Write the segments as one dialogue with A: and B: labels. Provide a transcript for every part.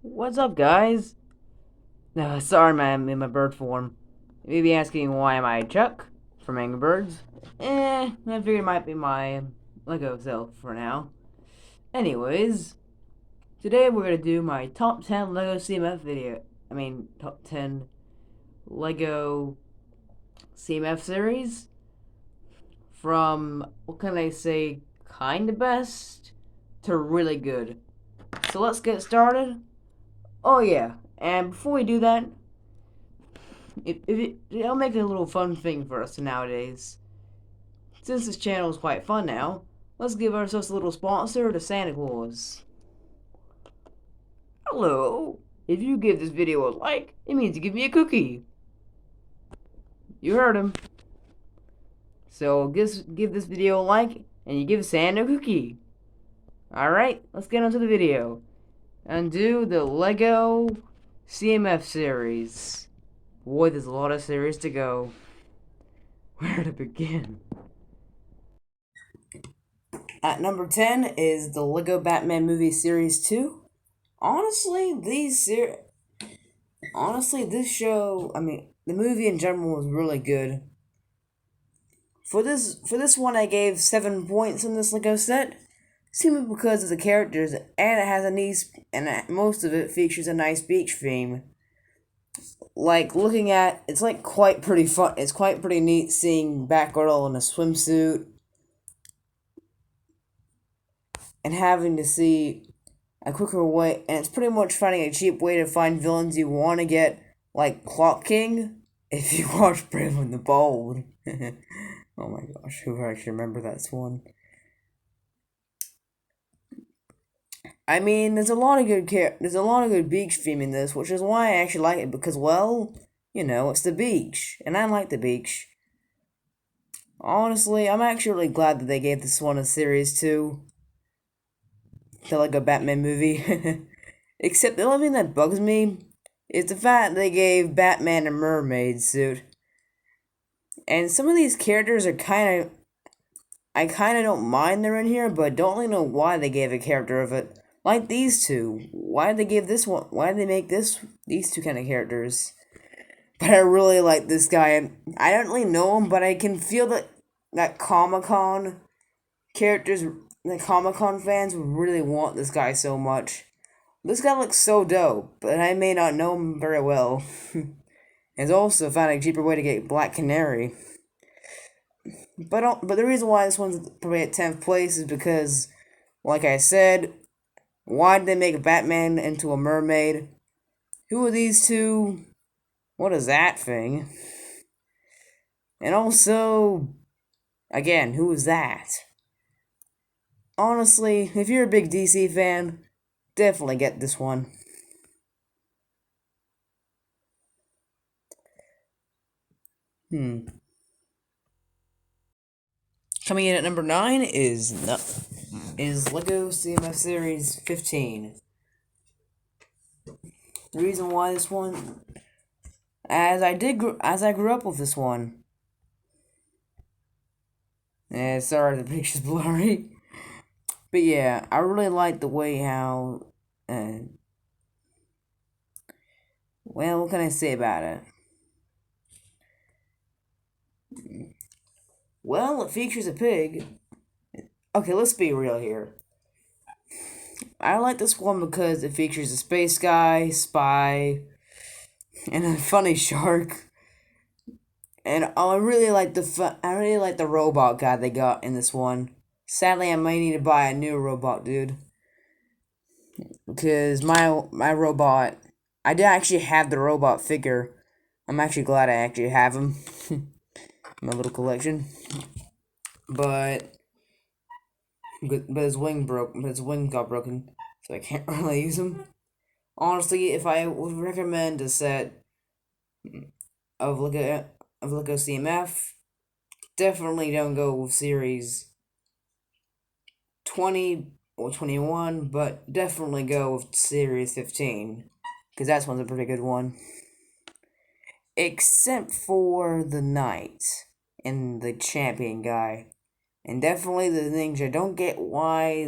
A: What's up, guys? Sorry, man, I'm in my bird form. You may be asking why am I Chuck from Angry Birds? I figured it might be my Lego self for now. Anyways, today we're gonna do my top 10 Lego CMF video. Top 10 Lego CMF series from, what can I say, kinda best to really good. So let's get started. Oh, yeah, and before we do that, I'll make it a little fun thing for us nowadays. Since this channel is quite fun now, let's give ourselves a little sponsor to Santa Claus. Hello! If you give this video a like, it means you give me a cookie. You heard him. So give this video a like, and you give Santa a cookie. Alright, let's get on to the video. And do the Lego CMF series. Boy, there's a lot of series to go. Where to begin? At number 10 is the Lego Batman Movie Series 2. Honestly, this show, the movie in general was really good. For this one, I gave 7 points in this Lego set, simply because of the characters, and it has a nice, and most of it features a nice beach theme. Like looking at, it's like quite pretty fun. It's quite pretty neat seeing Batgirl in a swimsuit and having to see a quicker way, and it's pretty much finding a cheap way to find villains you want to get, like Clock King, if you watch Brave and the Bold. Oh my gosh, who actually remember that one? There's a lot of good beach theme in this, which is why I actually like it because, well, it's the beach, and I like the beach. Honestly, I'm actually really glad that they gave this one a series too. The Lego Batman movie. Except the only thing that bugs me is the fact they gave Batman a mermaid suit. And some of these characters are I kind of don't mind they're in here, but don't really know why they gave a character of it. Like these two. Why did they give this one? Why did they make these two kind of characters? But I really like this guy. I don't really know him, but I can feel that Comic Con characters, the Comic Con fans would really want this guy so much. This guy looks so dope, but I may not know him very well. It's also found a cheaper way to get Black Canary. But the reason why this one's probably at 10th place is because, like I said, why did they make Batman into a mermaid? Who are these two? What is that thing? And also, again, who is that? Honestly, if you're a big DC fan, definitely get this one. Coming in at number 9 is Lego CMF Series 15. The reason why this one, as I grew up with this one. Sorry, the picture's blurry. But yeah, I really like the way how, well, what can I say about it? Well, it features a pig. Okay, let's be real here. I like this one because it features a space guy, spy, and a funny shark. And I really like the robot guy they got in this one. Sadly, I might need to buy a new robot, dude, because my robot, I did actually have the robot figure. I'm actually glad I actually have him in my little collection. But his wing broke. His wing got broken, so I can't really use him. Honestly, if I would recommend a set of Lego CMF, definitely don't go with series 20 or 21, but definitely go with series 15, because that one's a pretty good one. Except for the knight and the champion guy. And definitely the things I don't get why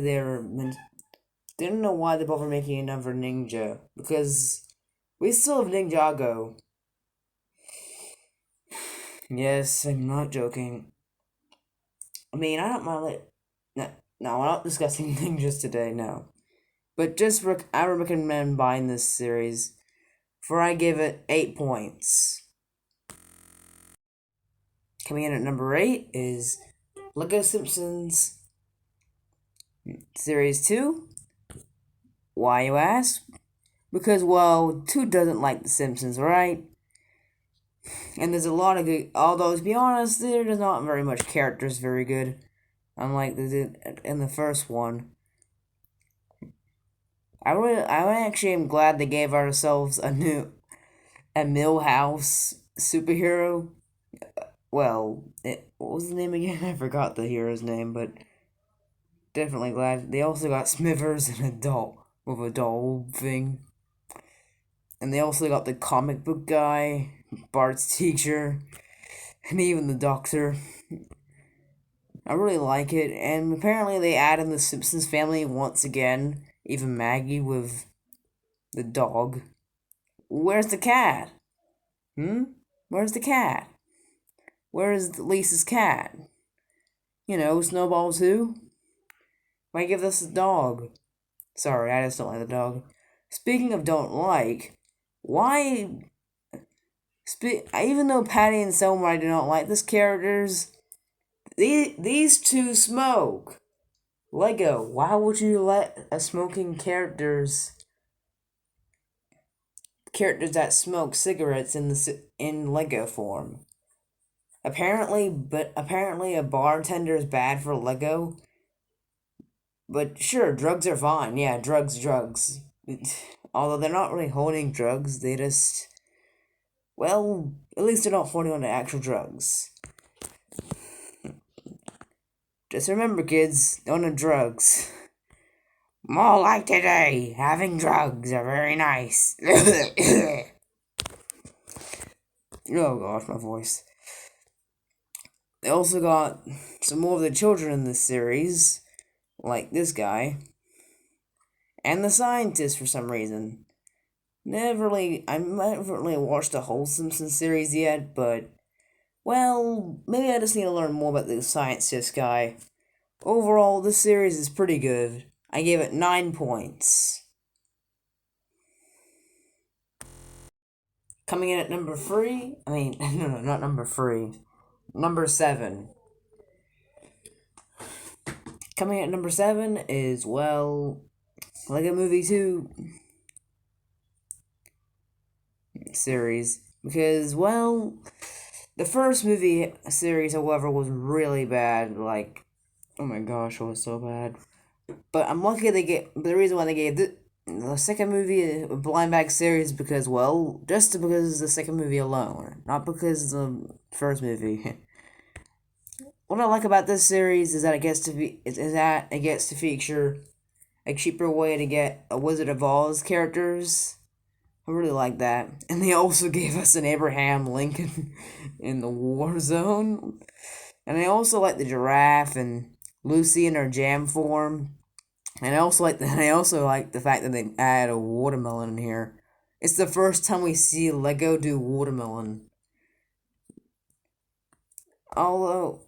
A: didn't know why they bother making another ninja, because we still have Ninjago. Yes, I'm not joking. I mean, I don't mind it. No, we're not discussing ninjas today, no. But I would recommend buying this series, for I give it 8 points. Coming in at number 8 is Lego Simpsons Series 2. Why, you ask? Because, well, 2 doesn't like The Simpsons, right? And there's a lot of good, although to be honest, there's not very much characters very good, unlike in the first one. I actually am glad they gave ourselves a Millhouse superhero. Well, what was the name again? I forgot the hero's name, but definitely glad. They also got Smithers and a doll, with a doll thing. And they also got the comic book guy, Bart's teacher, and even the doctor. I really like it, and apparently they added the Simpsons family once again, even Maggie with the dog. Where's the cat? Hmm? Where's the cat? Where's Lisa's cat? You know, Snowball too? Why give us a dog? Sorry, I just don't like the dog. Speaking of don't like, why... even though Patty and Selma I do not like these characters, these two smoke. Lego, why would you let a smoking characters that smoke cigarettes in Lego form? Apparently a bartender is bad for Lego. But sure, drugs are fine. Yeah, drugs. Although they're not really holding drugs, they just, well, at least they're not holding on to actual drugs. Just remember, kids, don't have drugs. More like today, having drugs are very nice. Oh gosh, my voice. They also got some more of the children in this series, like this guy, and the scientist for some reason. I haven't really watched the whole Simpsons series yet, but, well, maybe I just need to learn more about the scientist guy. Overall, this series is pretty good. I gave it 9 points. Coming in at number 3, no, not number 3, number 7. Coming in at number 7 is, well, Lego Movie 2 series. Because, well, the first movie series, however, was really bad. Like, oh my gosh, it was so bad. But I'm lucky the reason why they gave the second movie a blind bag series because, well, just because of the second movie alone, not because of the first movie. What I like about this series is that it gets to feature a cheaper way to get a Wizard of Oz characters. I really like that. And they also gave us an Abraham Lincoln in the war zone. And I also like the giraffe and Lucy in her jam form. And I also like the fact that they add a watermelon in here. It's the first time we see Lego do watermelon. Although,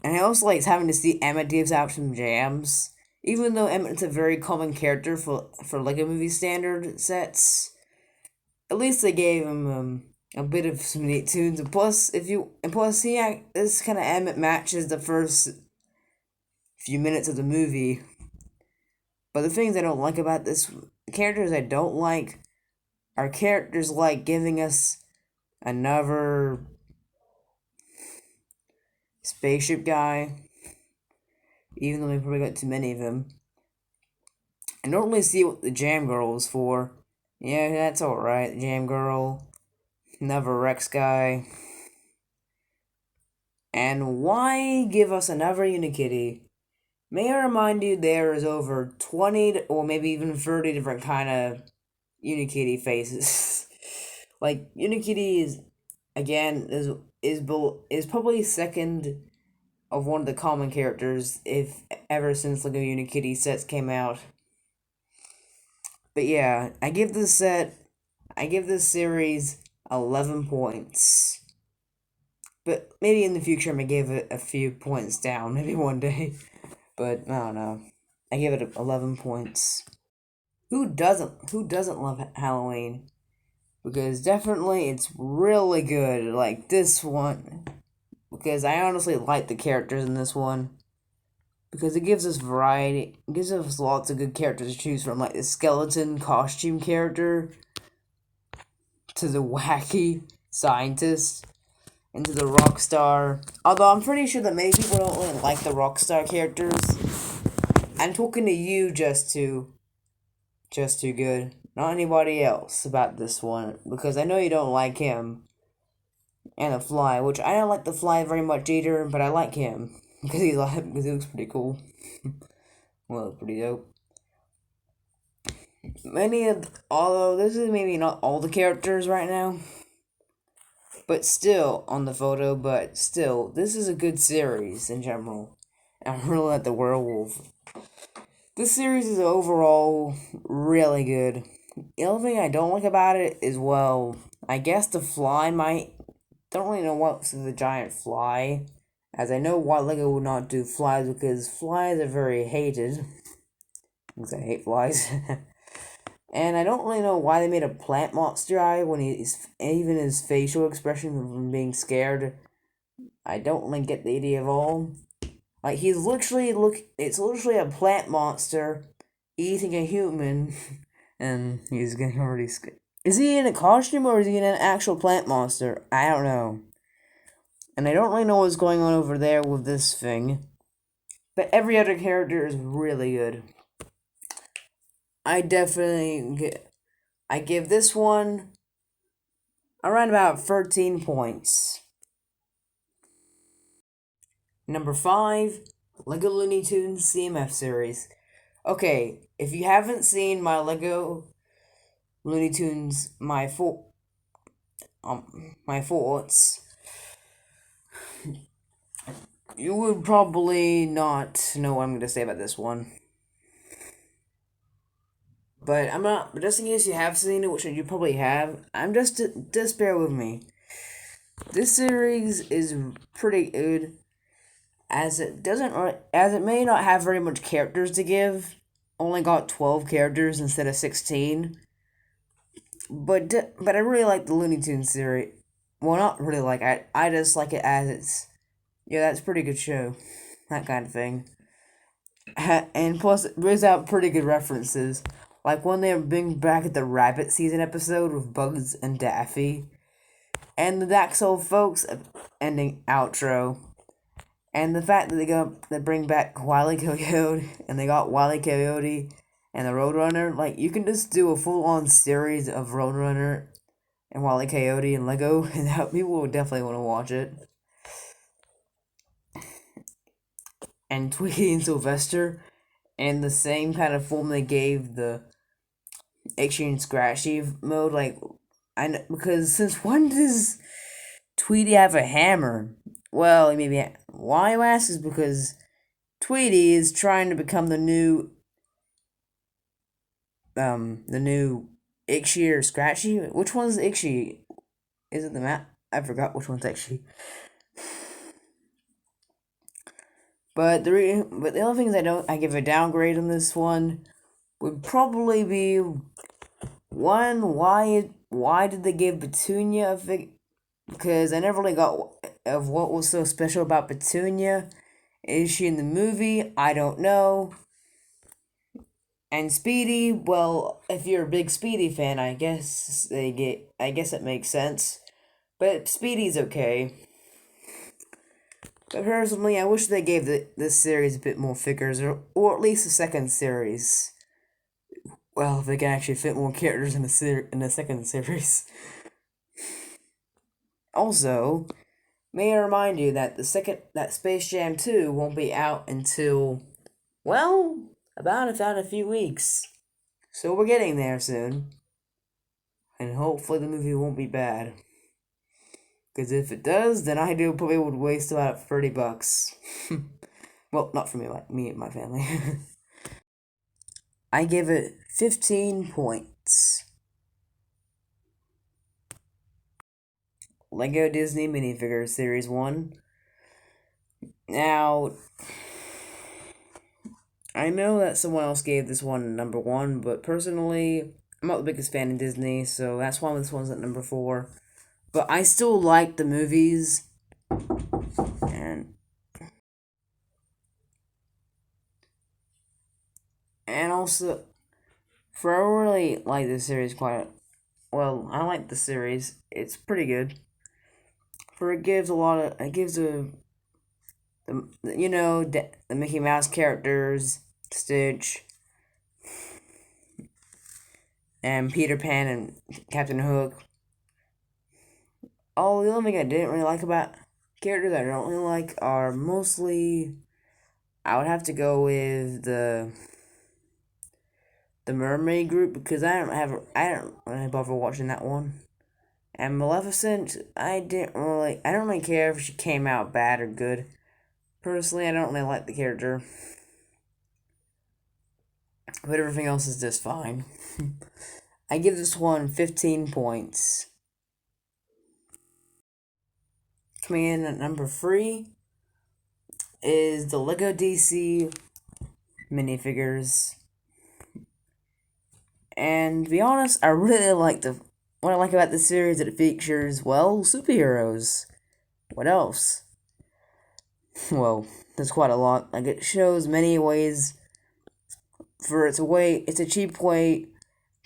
A: and I also like having to see Emmett gives out some jams. Even though Emmett's a very common character for Lego movie standard sets, at least they gave him a bit of some neat tunes. And plus, this kind of Emmett matches the first few minutes of the movie. But the things I don't like about this, characters I don't like, are characters like giving us another spaceship guy, even though we probably got too many of them. I don't really see what the Jam Girl was for. Yeah, that's alright, Jam Girl. Another Rex guy. And why give us another Unikitty? May I remind you there is over 20 or maybe even 30 different kind of Unikitty faces. Like, Unikitty is, again, is probably second of one of the common characters, if ever since Lego Unikitty sets came out. But yeah, I give this series 11 points. But maybe in the future I may give it a few points down, maybe one day. But I don't know. I give it 11 points. Who doesn't love Halloween? Because definitely it's really good. Like this one. Because I honestly like the characters in this one. Because it gives us variety. It gives us lots of good characters to choose from. Like the skeleton costume character. To the wacky scientist. And to the rock star. Although I'm pretty sure that many people don't really like the rock star characters. I'm talking to you, Just Too Good. Not anybody else about this one. Because I know you don't like him. And the Fly, which I don't like the Fly very much either, but I like him. Because he looks pretty cool. Well, pretty dope. Although this is maybe not all the characters right now. But still, on the photo, but still, this is a good series in general. I really like the werewolf. This series is overall really good. The only thing I don't like about it is, well, I guess the Fly might... Don't really know what's the giant fly, as I know why Lego would not do flies, because flies are very hated. Because I hate flies. And I don't really know why they made a plant monster eye when even his facial expression from being scared. I don't really get the idea of all. Like it's literally a plant monster eating a human, and he's getting already scared. Is he in a costume or is he in an actual plant monster? I don't know. And I don't really know what's going on over there with this thing. But every other character is really good. I give this one around about 13 points. Number 5, Lego Looney Tunes CMF Series. Okay, if you haven't seen my Lego Looney Tunes, my thoughts, you would probably not know what I'm going to say about this one. But I'm not. But just in case you have seen it, which you probably have, just bear with me. This series is pretty good, as it may not have very much characters to give. Only got 12 characters instead of 16. But I really like the Looney Tunes series. Well, not really like I just like it as it's. Yeah, that's a pretty good show. That kind of thing. And plus, it brings out pretty good references. Like when they bring back the rabbit season episode with Bugs and Daffy. And the That's All Folks ending outro. And the fact that they bring back Wile E. Coyote, and they got Wile E. Coyote and the Roadrunner. Like, you can just do a full-on series of Roadrunner and Wile E. Coyote and Lego, and people would definitely want to watch it. And Tweety and Sylvester, and the same kind of form they gave the Itchy and Scratchy mode. Like, because since when does Tweety have a hammer? Well, maybe why you ask is because Tweety is trying to become the new Itchy or Scratchy. Which one's Itchy? Is it the map? I forgot which one's Itchy. But the only things I give a downgrade on this one would probably be one, why did they give Petunia a because I never really got of what was so special about Petunia. Is she in the movie? I don't know. And Speedy, well, if you're a big Speedy fan, I guess it makes sense. But Speedy's okay. But personally, I wish they gave this series a bit more figures, or at least a second series. Well, if they can actually fit more characters in the second series. Also, may I remind you that that Space Jam 2 won't be out until, well, about a few weeks. So we're getting there soon. And hopefully the movie won't be bad. Because if it does, then I do probably would waste about $30. Well, not for me, like me and my family. I give it 15 points. Lego Disney Minifigure Series 1. Now, I know that someone else gave this one number 1, but personally, I'm not the biggest fan of Disney, so that's why this one's at number 4. But I still like the movies, and also, for I really like this series quite well. I like the series; it's pretty good. For it gives a lot of it gives the Mickey Mouse characters, Stitch, and Peter Pan and Captain Hook. Oh, the only thing I didn't really like about characters I don't really like are mostly I would have to go with the mermaid group because I don't really bother watching that one. And Maleficent, I don't really care if she came out bad or good. Personally, I don't really like the character, but everything else is just fine. I give this one 15 points. Coming in at number 3 is the Lego DC minifigures. And to be honest, I really like what I like about this series is that it features, well, superheroes. What else? Well, there's quite a lot. Like, it shows many ways it's a cheap way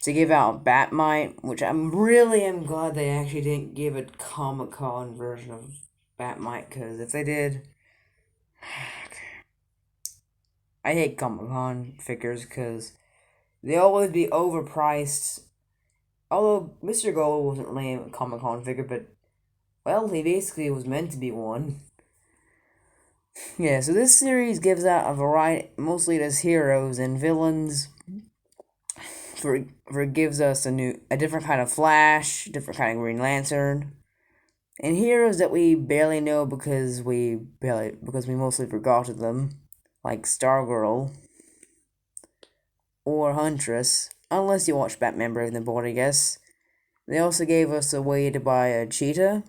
A: to give out Batmite, which am glad they actually didn't give a Comic-Con version of Batmite, because if they did, I hate Comic-Con figures because they always be overpriced. Although Mr. Gold wasn't really a Comic-Con figure, but, well, he basically was meant to be one. Yeah, so this series gives out a variety, mostly as heroes and villains. For it gives us a different kind of Flash, different kind of Green Lantern, and heroes that we barely know because we mostly forgot them, like Stargirl or Huntress, unless you watch Batman Brave and the Bold, I guess. They also gave us a way to buy a cheetah.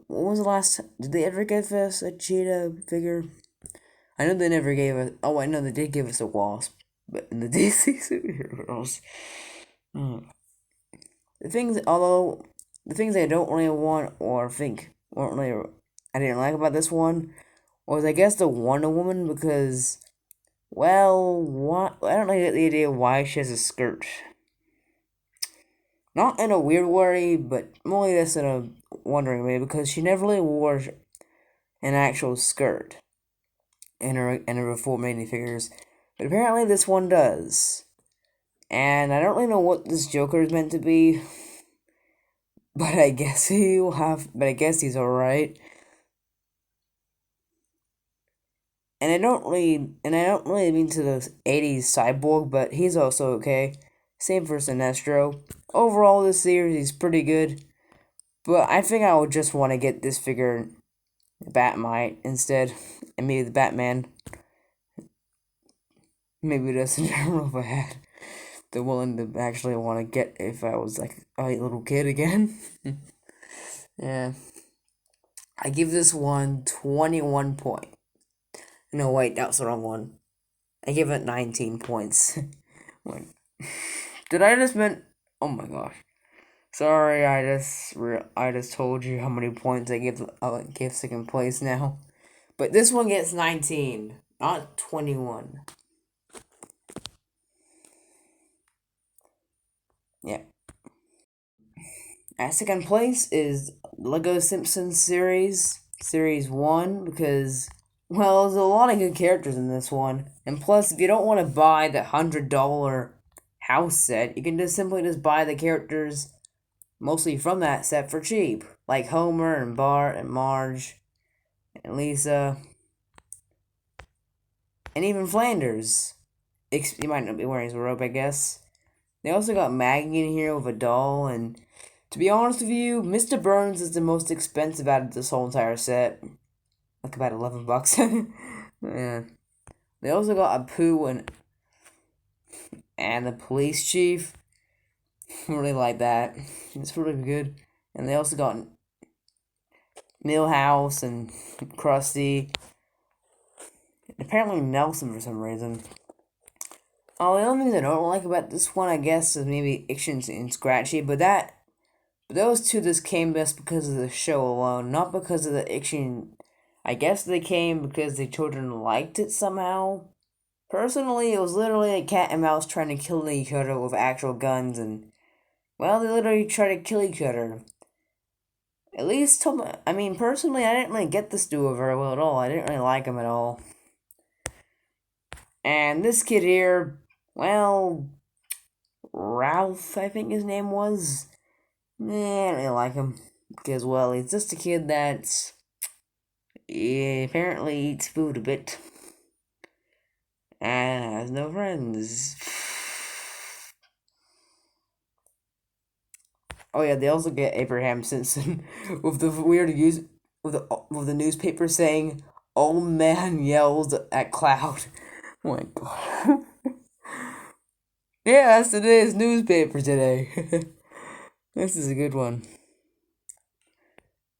A: When was the last time? Did they ever give us a cheetah figure? I know they never gave us. Oh, I know they did give us a wasp, but in the DC superheroes. The things, although the things I don't really want or think weren't really I didn't like about this one was I guess the Wonder Woman because well, what I don't really get the idea why she has a skirt. Not in a weird way, but more just in a wondering way because she never really wore an actual skirt in her before minifigures, but apparently this one does. And I don't really know what this Joker is meant to be, but I guess But I guess he's all right. And I don't really mean to the '80s Cyborg, but he's also okay. Same for Sinestro. Overall, this series is pretty good, but I think I would just want to get this figure, Batmite, instead, and maybe the Batman. Maybe that's in general if I had the willing to actually want to get if I was like a little kid again. Yeah. I give this one 21 points. No, wait, that's the wrong one. I give it 19 points. Wait. Did I just meant? Oh my gosh. Sorry, I just told you how many points I give second place now. But this one gets 19, not 21. Yeah. At second place is Lego Simpsons Series 1, because, well, there's a lot of good characters in this one. And plus, if you don't want to buy the $100 house set, you can just simply buy the characters mostly from that set for cheap. Like Homer and Bart and Marge and Lisa. And even Flanders. He might not be wearing his robe, I guess. They also got Maggie in here with a doll, and to be honest with you, Mr. Burns is the most expensive out of this whole entire set. Like about $11. Yeah. They also got a Pooh and the police chief. Really like that. It's really good. And they also got Millhouse and Krusty. Apparently Nelson for some reason. Oh, the only thing I don't like about this one, I guess, is maybe Action and Scratchy, but those two just came best because of the show alone, not because of the action. I guess they came because the children liked it somehow. Personally, it was literally a cat and mouse trying to kill each other with actual guns, and well, they literally try to kill each other. At least, I mean, personally, I didn't really get this duo very well at all. I didn't really like him at all. And this kid here, well, Ralph, I think his name was. I don't really like him because, well, he's just a kid that apparently eats food a bit and has no friends. Oh yeah, they also get Abraham Simpson with the weird use with the newspaper saying "Old man yells at cloud." Oh my god. Yeah, that's today's newspaper today. This is a good one.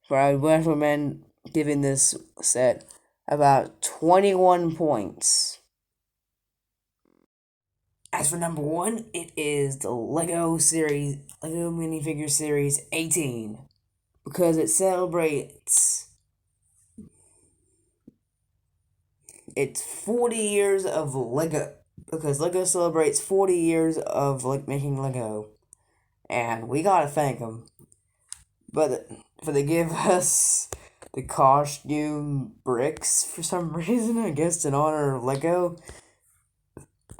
A: For I would recommend giving this set about 21 points. As for number one, it is the Lego minifigure series 18 because it celebrates its 40 years of Lego. Because Lego celebrates 40 years of making Lego, and we gotta thank them. But they give us the costume bricks for some reason, I guess in honor of Lego.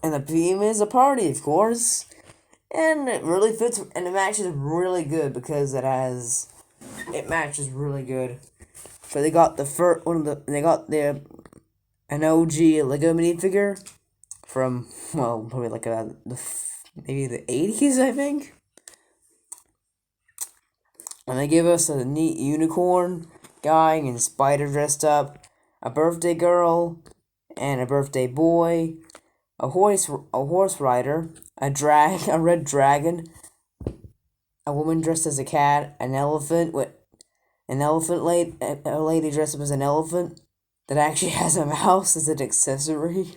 A: And the theme is a party, of course. And it really fits, and it matches really good because it matches really good. So they got they got an OG Lego minifigure from, well, probably like maybe the 80s, I think. And they give us a neat unicorn guy and spider dressed up, a birthday girl, and a birthday boy, a horse rider, a red dragon, a woman dressed as a cat, an elephant with a lady dressed up as an elephant that actually has a mouse as an accessory,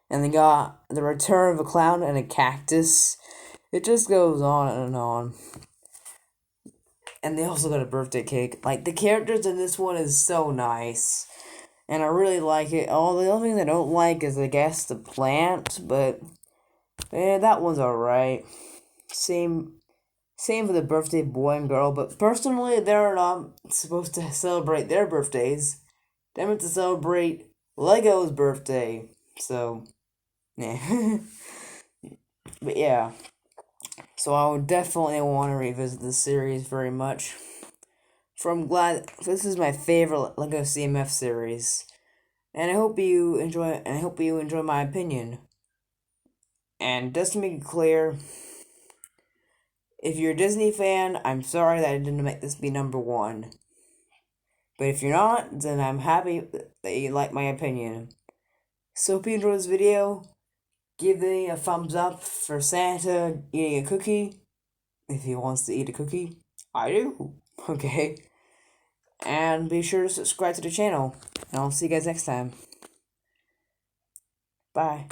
A: and they got the return of a clown and a cactus. It just goes on and on. And they also got a birthday cake. Like, the characters in this one is so nice. And I really like it. Oh, the only thing I don't like is, I guess, the plant, but that one's alright. Same for the birthday boy and girl, but personally, they're not supposed to celebrate their birthdays. They're meant to celebrate Lego's birthday. So, yeah. But yeah. So I would definitely want to revisit this series very much. For I'm glad this is my favorite Lego CMF series. And I hope you enjoy my opinion. And just to make it clear, if you're a Disney fan, I'm sorry that I didn't make this be number one. But if you're not, then I'm happy that you like my opinion. So if you enjoyed this video, give me a thumbs up for Santa eating a cookie. If he wants to eat a cookie, I do. Okay. And be sure to subscribe to the channel. And I'll see you guys next time. Bye.